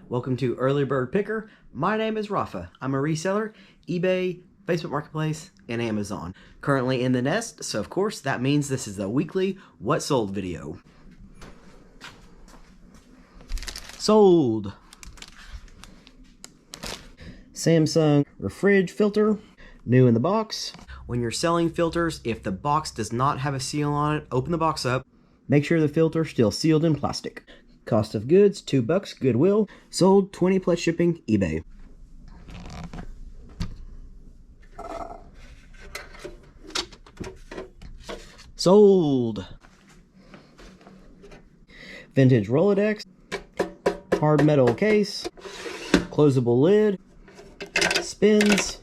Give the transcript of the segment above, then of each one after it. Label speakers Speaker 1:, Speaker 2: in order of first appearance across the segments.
Speaker 1: Welcome to EarlyBirdPicker. My name is Rafa. I'm a reseller, eBay, Facebook Marketplace, and Amazon. Currently in the nest, so of course that means this is a weekly What Sold video. Sold. Samsung fridge filter, new in the box. When you're selling filters, if the box does not have a seal on it, open the box up. Make sure the filter's still sealed in plastic. Cost of goods, $2, Goodwill. Sold, 20 plus shipping, eBay. Sold. Vintage Rolodex. Hard metal case. Closable lid. Spins.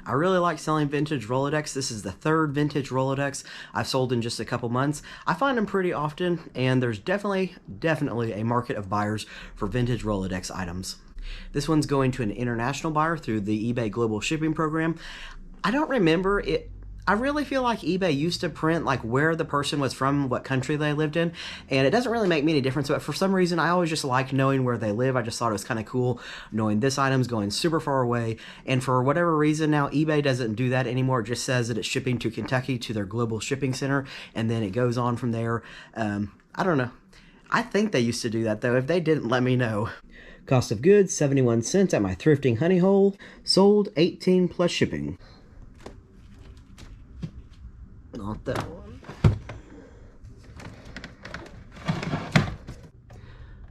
Speaker 1: I really like selling vintage Rolodex. This is the third vintage Rolodex I've sold in just a couple months. I find them pretty often, and there's definitely a market of buyers for vintage Rolodex items. This one's going to an international buyer through the eBay Global Shipping Program. I don't remember it. I really feel like eBay used to print like where the person was from, what country they lived in, and it doesn't really make me any difference, but for some reason I always just liked knowing where they live. I just thought it was kind of cool knowing this item's going super far away, and for whatever reason now eBay doesn't do that anymore. It just says that it's shipping to Kentucky to their global shipping center, and then it goes on from there. I don't know. I think they used to do that though. If they didn't, let me know. Cost of goods, 71 cents at my Thrifting honey hole. Sold, 18 plus shipping. Not that one.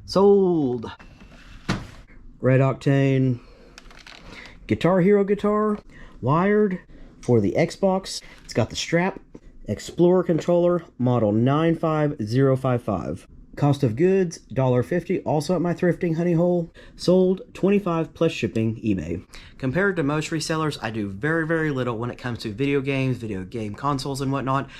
Speaker 1: Sold. Red Octane Guitar Hero guitar, wired for the Xbox. It's got the strap. Explorer controller, model 95055. Cost of goods, $1.50, also at my Thrifting honey hole. Sold, 25 plus shipping, eBay. Compared to most resellers, I do very little when it comes to video games, video game consoles, and whatnot.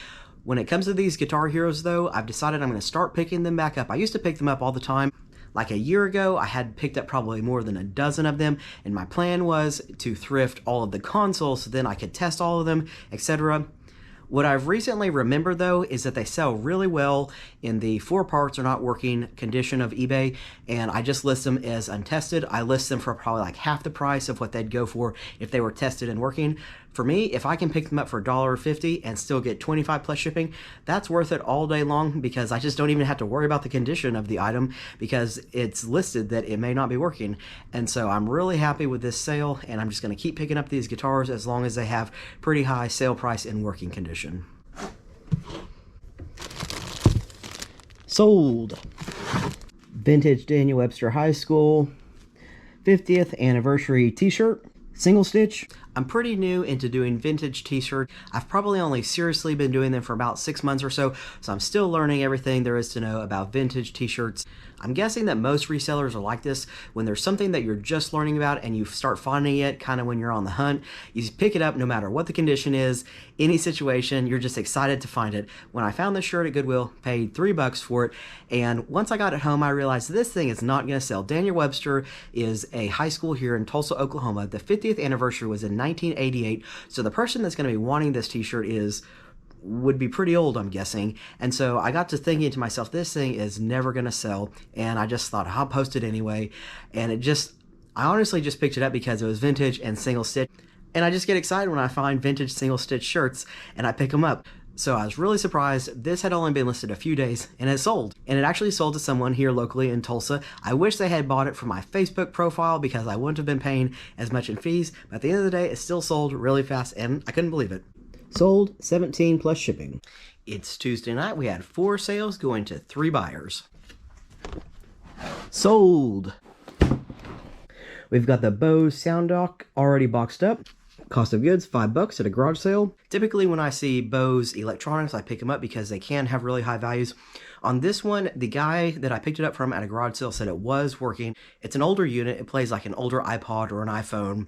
Speaker 1: When it comes to these Guitar Heroes, though, I've decided I'm going to start picking them back up. I used to pick them up all the time. Like a year ago, I had picked up probably more than a dozen of them, and my plan was to thrift all of the consoles so then I could test all of them, etc. What I've recently remembered, though, is that they sell really well in the 4 parts are not working condition of eBay, and I just list them as untested. I list them for probably like half the price of what they'd go for if they were tested and working. For me, if I can pick them up for $1.50 and still get 25 plus shipping, that's worth it all day long, because I just don't even have to worry about the condition of the item because it's listed that it may not be working. And so I'm really happy with this sale, and I'm just going to keep picking up these guitars as long as they have pretty high sale price and working condition. Sold. Vintage Daniel Webster High School 50th anniversary t-shirt, single stitch. I'm pretty new into doing vintage t-shirt. I've probably only seriously been doing them for about 6 months or so I'm still learning everything there is to know about vintage t-shirts. I'm guessing that most resellers are like this. When there's something that you're just learning about and you start finding it kind of when you're on the hunt, you pick it up no matter what the condition is, any situation, you're just excited to find it. When I found this shirt at Goodwill, paid $3 for it, and once I got it home, I realized this thing is not going to sell. Daniel Webster is a high school here in Tulsa, Oklahoma. The 50th anniversary was in 1988, so the person that's going to be wanting this t-shirt would be pretty old, I'm guessing. And so I got to thinking to myself, this thing is never going to sell, and I just thought I'll post it anyway. And I honestly just picked it up because it was vintage and single stitch, and I just get excited when I find vintage single stitch shirts and I pick them up. So I was really surprised. This had only been listed a few days and it sold. And it actually sold to someone here locally in Tulsa. I wish they had bought it from my Facebook profile because I wouldn't have been paying as much in fees. But at the end of the day, it still sold really fast and I couldn't believe it. Sold, 17 plus shipping. It's Tuesday night. We had 4 sales going to 3 buyers. Sold. We've got the Bose Sound Dock already boxed up. Cost of goods, $5 at a garage sale. Typically when I see Bose electronics, I pick them up because they can have really high values. On this one, the guy that I picked it up from at a garage sale said it was working. It's an older unit. It plays like an older iPod or an iPhone.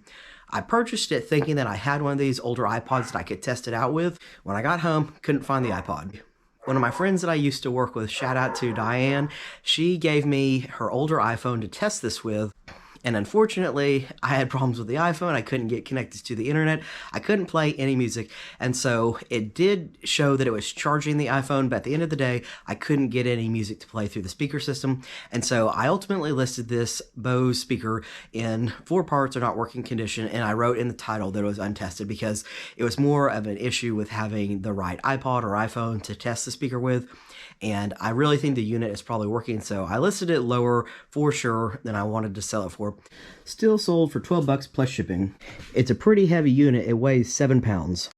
Speaker 1: I purchased it thinking that I had one of these older iPods that I could test it out with. When I got home, couldn't find the iPod. One of my friends that I used to work with, shout out to Diane, she gave me her older iPhone to test this with. And unfortunately, I had problems with the iPhone. I couldn't get connected to the internet. I couldn't play any music. And so it did show that it was charging the iPhone, but at the end of the day, I couldn't get any music to play through the speaker system. And so I ultimately listed this Bose speaker in 4 parts or not working condition. And I wrote in the title that it was untested because it was more of an issue with having the right iPod or iPhone to test the speaker with. And I really think the unit is probably working, so I listed it lower for sure than I wanted to sell it for. Still sold for 12 bucks plus shipping. It's a pretty heavy unit. It weighs 7 pounds.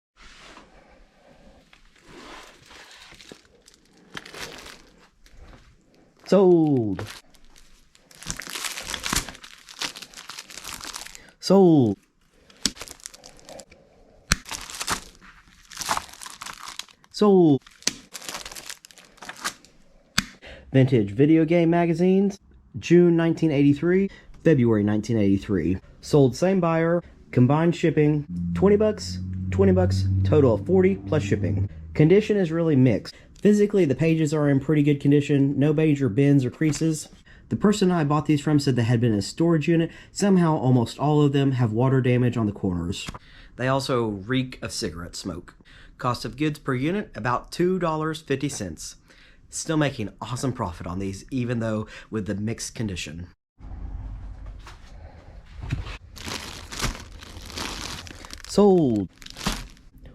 Speaker 1: Sold. Sold. Sold. Vintage video game magazines, June 1983, February 1983. Sold same buyer, combined shipping, 20 bucks, 20 bucks, total of 40 plus shipping. Condition is really mixed. Physically, the pages are in pretty good condition, no major bends or creases. The person I bought these from said they had been in a storage unit. Somehow, almost all of them have water damage on the corners. They also reek of cigarette smoke. Cost of goods per unit, about $2.50. Still making awesome profit on these, even though with the mixed condition. Sold.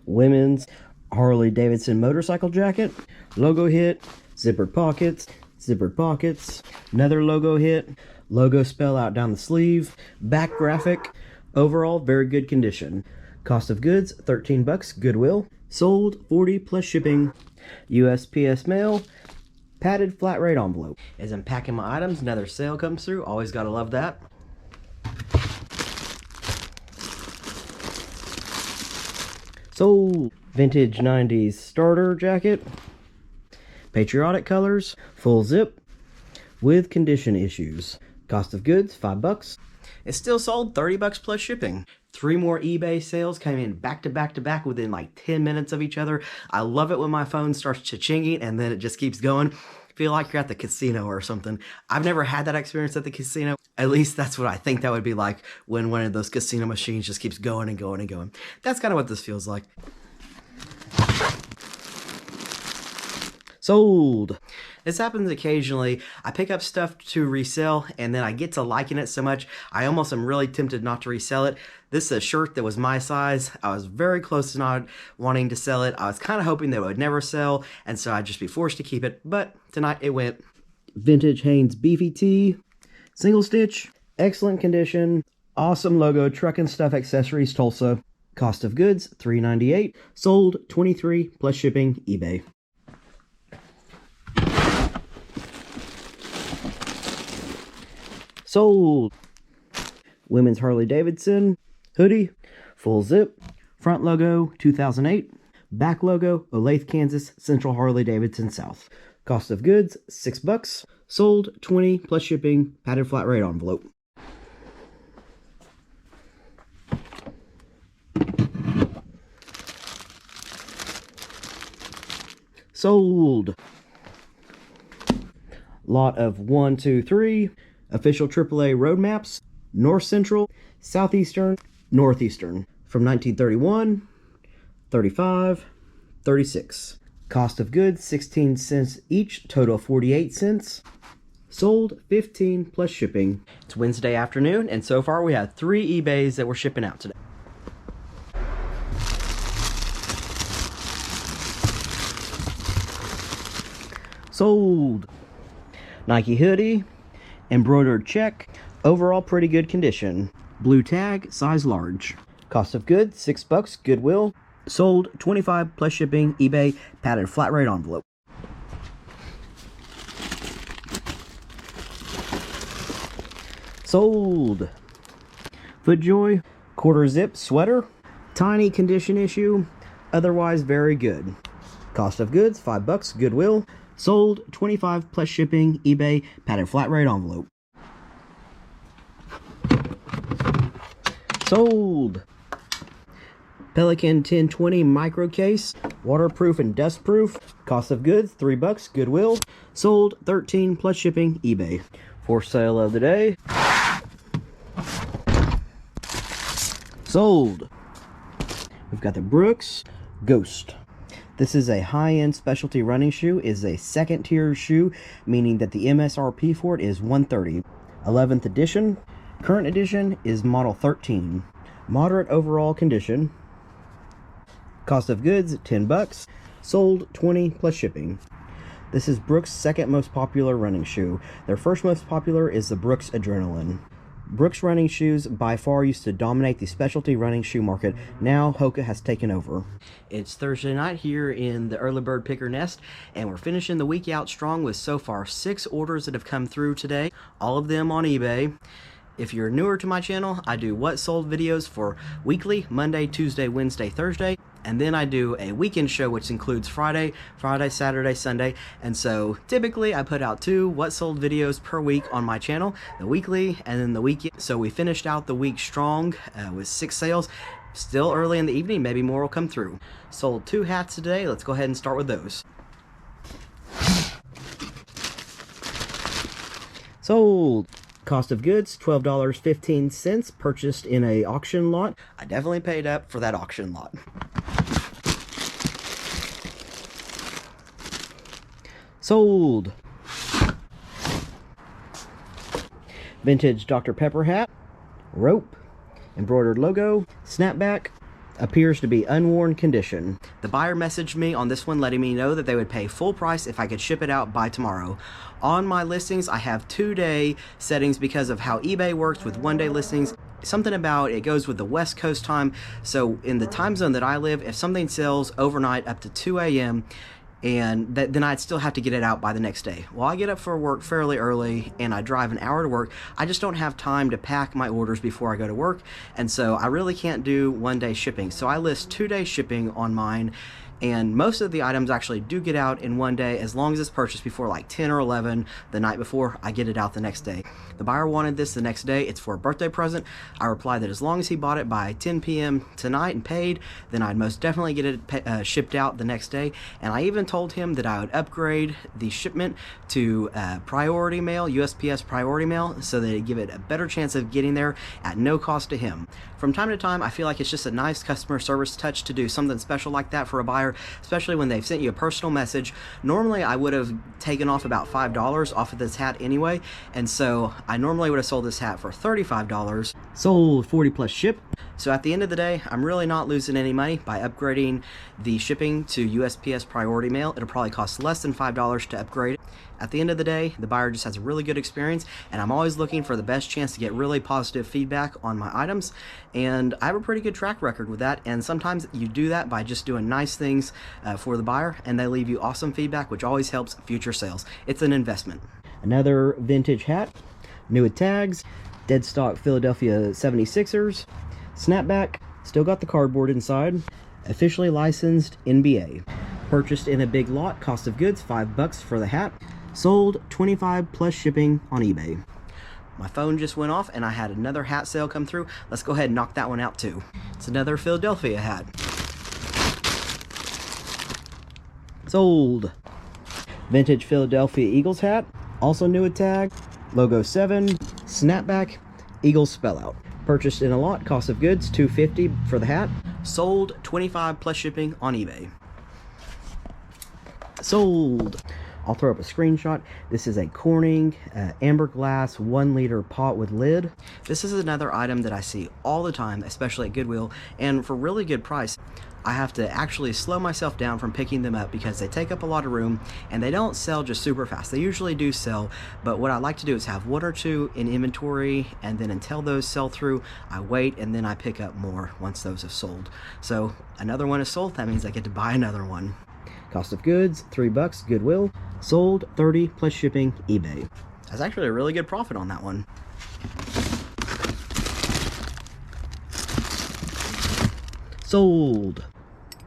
Speaker 1: Women's Harley Davidson motorcycle jacket, logo hit, zippered pockets, another logo hit, logo spell out down the sleeve, back graphic, overall very good condition. Cost of goods, 13 bucks, Goodwill. Sold, 40 plus shipping. USPS mail, padded flat rate envelope. As I'm packing my items, another sale comes through. Always gotta love that. Sold. Vintage 90s starter jacket. Patriotic colors. Full zip. With condition issues. Cost of goods, 5 bucks. It's still sold, 30 bucks plus shipping. 3 more eBay sales came in back to back to back within like 10 minutes of each other. I love it when my phone starts cha-chinging and then it just keeps going. Feel like you're at the casino or something. I've never had that experience at the casino. At least that's what I think that would be like when one of those casino machines just keeps going and going and going. That's kind of what this feels like. Sold. This happens occasionally. I pick up stuff to resell and then I get to liking it so much, I almost am really tempted not to resell it. This is a shirt that was my size. I was very close to not wanting to sell it. I was kind of hoping that it would never sell, and so I'd just be forced to keep it, but tonight it went. Vintage Hanes beefy tee, single stitch, excellent condition, awesome logo, Truck and Stuff Accessories, Tulsa. Cost of goods, $3.98. Sold, $23 plus shipping, eBay. Sold. Women's Harley Davidson hoodie, full zip, front logo 2008, back logo Olathe, Kansas, Central Harley Davidson South. Cost of goods, 6 bucks. Sold, 20 plus shipping, padded flat rate envelope. Sold. Lot of 1, 2, 3 official AAA road maps, North Central, Southeastern, Northeastern, from 1931, 35, 36. Cost of goods, 16 cents each, total 48 cents. Sold, 15 plus shipping. It's Wednesday afternoon, and so far we have 3 eBays that we're shipping out today. Sold. Nike hoodie, embroidered check, overall pretty good condition. Blue tag, size large. Cost of goods, 6 bucks, Goodwill. Sold, 25 plus shipping, eBay, padded flat rate envelope. Sold. FootJoy, quarter zip sweater, tiny condition issue, otherwise very good. Cost of goods, 5 bucks, Goodwill. Sold, 25 plus shipping, eBay, padded flat rate envelope. Sold. Pelican 1020 micro case, waterproof and dustproof. Cost of goods, 3 bucks, Goodwill. Sold, 13 plus shipping, eBay. For sale of the day. Sold. We've got the Brooks Ghost. This is a high-end specialty running shoe. It is a second tier shoe, meaning that the MSRP for it is $130. 11th edition. Current edition is model 13. Moderate overall condition. Cost of goods, 10 bucks. Sold, 20 plus shipping. This is Brooks' second most popular running shoe. Their first most popular is the Brooks Adrenaline. Brooks running shoes by far used to dominate the specialty running shoe market. Now Hoka has taken over. It's Thursday night here in the Early Bird Picker nest, and we're finishing the week out strong with so far 6 orders that have come through today, all of them on eBay. If you're newer to my channel, I do what sold videos for weekly, Monday, Tuesday, Wednesday, Thursday, and then I do a weekend show which includes Friday, Saturday, Sunday. And so typically I put out 2 what sold videos per week on my channel, the weekly and then the weekend. So we finished out the week strong with 6 sales. Still early in the evening, maybe more will come through. Sold 2 hats today. Let's go ahead and start with those. Sold. Cost of goods, $12.15, purchased in a auction lot. I definitely paid up for that auction lot. Sold. Vintage Dr. Pepper hat. Rope. Embroidered logo. Snapback. Appears to be unworn condition. The buyer messaged me on this one letting me know that they would pay full price if I could ship it out by tomorrow. On my listings, I have 2-day settings because of how eBay works with 1-day listings. Something about it goes with the West Coast time. So in the time zone that I live, if something sells overnight up to 2 a.m., and then I'd still have to get it out by the next day. Well, I get up for work fairly early and I drive an hour to work. I just don't have time to pack my orders before I go to work, and so I really can't do 1-day shipping. So I list 2-day shipping on mine, and most of the items actually do get out in 1 day as long as it's purchased before like 10 or 11 the night before. I get it out the next day. The buyer wanted this the next day. It's for a birthday present. I replied that as long as he bought it by 10 p.m. tonight and paid, then I'd most definitely get it shipped out the next day. And I even told him that I would upgrade the shipment to priority mail, USPS priority mail, so that it'd give it a better chance of getting there at no cost to him. From time to time, I feel like it's just a nice customer service touch to do something special like that for a buyer, especially when they've sent you a personal message. Normally, I would have taken off about $5 off of this hat anyway, and so I normally would have sold this hat for $35. Sold 40 plus ship. So at the end of the day, I'm really not losing any money by upgrading the shipping to USPS priority mail. It'll probably cost less than $5 to upgrade it. At the end of the day, the buyer just has a really good experience, and I'm always looking for the best chance to get really positive feedback on my items, and I have a pretty good track record with that. And sometimes you do that by just doing nice things for the buyer, and they leave you awesome feedback, which always helps future sales. It's an investment. Another vintage hat, new with tags, dead stock Philadelphia 76ers, snapback, still got the cardboard inside, officially licensed NBA. Purchased in a big lot, cost of goods, $5 for the hat. Sold, 25 plus shipping on eBay. My phone just went off and I had another hat sale come through. Let's go ahead and knock that one out too. It's another Philadelphia hat. Sold. Vintage Philadelphia Eagles hat. Also new with tag. Logo 7. Snapback. Eagles spell out. Purchased in a lot. Cost of goods, $250 for the hat. Sold, 25 plus shipping on eBay. Sold. I'll throw up a screenshot. This is a Corning amber glass 1-liter pot with lid. This is another item that I see all the time, especially at Goodwill, and for really good price. I have to actually slow myself down from picking them up because they take up a lot of room and they don't sell just super fast. They usually do sell, but what I like to do is have 1 or 2 in inventory, and then until those sell through, I wait and then I pick up more once those have sold. So another one is sold, that means I get to buy another one. Cost of goods, $3, Goodwill. Sold, 30 plus shipping, eBay. That's actually a really good profit on that one. Sold.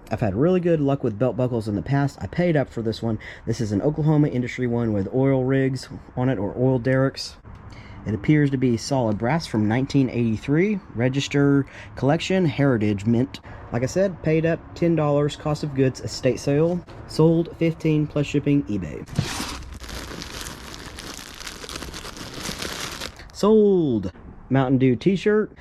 Speaker 1: I've had really good luck with belt buckles in the past. I paid up for this one. This is an Oklahoma industry one with oil rigs on it, or oil derricks. It appears to be solid brass from 1983. Register collection, heritage mint. Like I said, paid up $10, cost of goods, estate sale. Sold, 15 plus shipping, eBay. Sold. Mountain Dew t-shirt.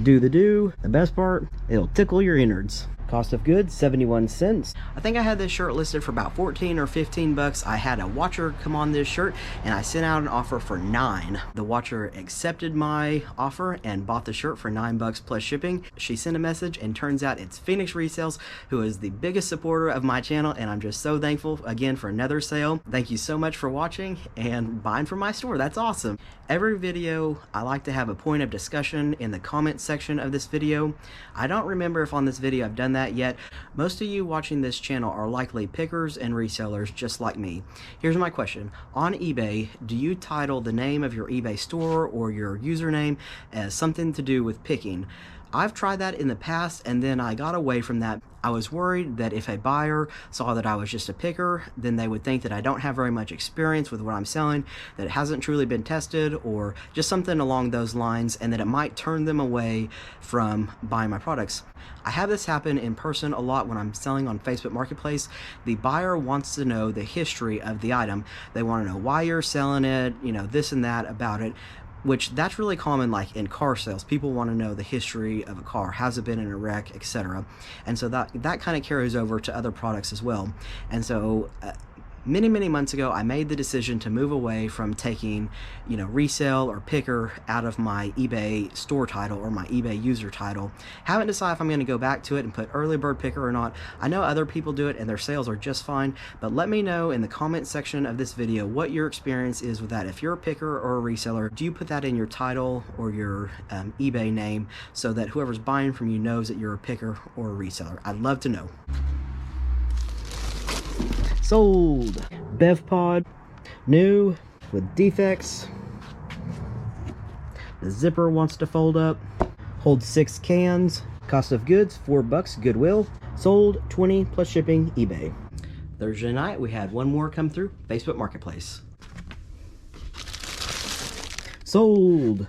Speaker 1: Do the best part, it'll tickle your innards. Cost of goods, 71 cents. I think I had this shirt listed for about 14 or 15 bucks. I had a watcher come on this shirt and I sent out an offer for 9. The watcher accepted my offer and bought the shirt for 9 bucks plus shipping. She sent a message and turns out it's Phoenix Resales, who is the biggest supporter of my channel, and I'm just so thankful again for another sale. Thank you so much for watching and buying from my store. That's awesome. Every video, I like to have a point of discussion in the comment section of this video. I don't remember if on this video I've done that yet. Most of you watching this channel are likely pickers and resellers just like me. Here's my question. On eBay, do you title the name of your eBay store or your username as something to do with picking? I've tried that in the past and then I got away from that. I was worried that if a buyer saw that I was just a picker, then they would think that I don't have very much experience with what I'm selling, that it hasn't truly been tested, or just something along those lines, and that it might turn them away from buying my products. I have this happen in person a lot when I'm selling on Facebook Marketplace. The buyer wants to know the history of the item. They want to know why you're selling it, you know, this and that about it. Which that's really common, like in car sales. People want to know the history of a car, has it been in a wreck, etc. And so that kind of carries over to other products as well. And so many months ago, I made the decision to move away from taking, you know, resale or picker out of my eBay store title or my eBay user title. Haven't decided if I'm going to go back to it and put early bird picker or not. I know other people do it and their sales are just fine, but let me know in the comment section of this video what your experience is with that. If you're a picker or a reseller, do you put that in your title or your eBay name so that whoever's buying from you knows that you're a picker or a reseller? I'd love to know. Sold. Bev pod, new with defects. The zipper wants to fold up. Holds 6 cans. Cost of goods, 4 bucks, Goodwill. Sold, 20 plus shipping, eBay. Thursday night, we had one more come through Facebook Marketplace. Sold.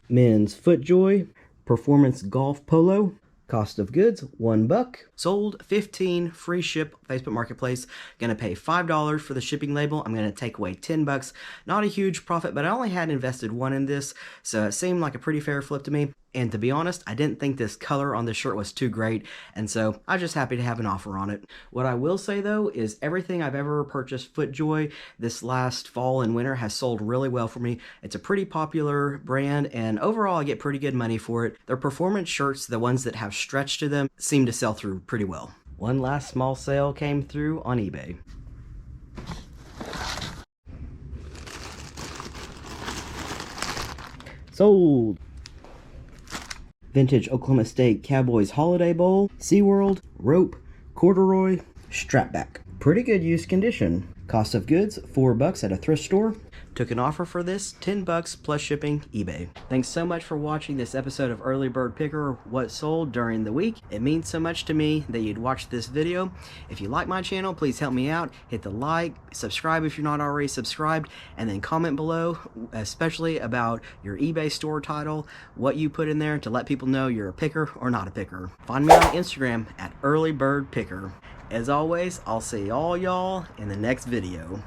Speaker 1: Men's FootJoy, performance golf polo. Cost of goods, 1 buck. Sold, 15, free ship, Facebook Marketplace. Gonna pay $5 for the shipping label. I'm gonna take away 10 bucks. Not a huge profit, but I only had invested 1 in this, so it seemed like a pretty fair flip to me. And to be honest, I didn't think this color on this shirt was too great, and so I was just happy to have an offer on it. What I will say though is everything I've ever purchased FootJoy this last fall and winter has sold really well for me. It's a pretty popular brand, and overall I get pretty good money for it. Their performance shirts, the ones that have stretch to them, seem to sell through pretty well. One last small sale came through on eBay. Sold. Vintage Oklahoma State Cowboys Holiday Bowl, SeaWorld, rope, corduroy, strapback. Pretty good use condition. Cost of goods, 4 bucks at a thrift store. Took an offer for this, 10 bucks plus shipping, eBay. Thanks so much for watching this episode of Early Bird Picker, what sold during the week. It means so much to me that you'd watch this video. If you like my channel, please help me out. Hit the like, subscribe if you're not already subscribed, and then comment below, especially about your eBay store title, what you put in there to let people know you're a picker or not a picker. Find me on Instagram at EarlyBirdPicker. As always, I'll see all y'all in the next video.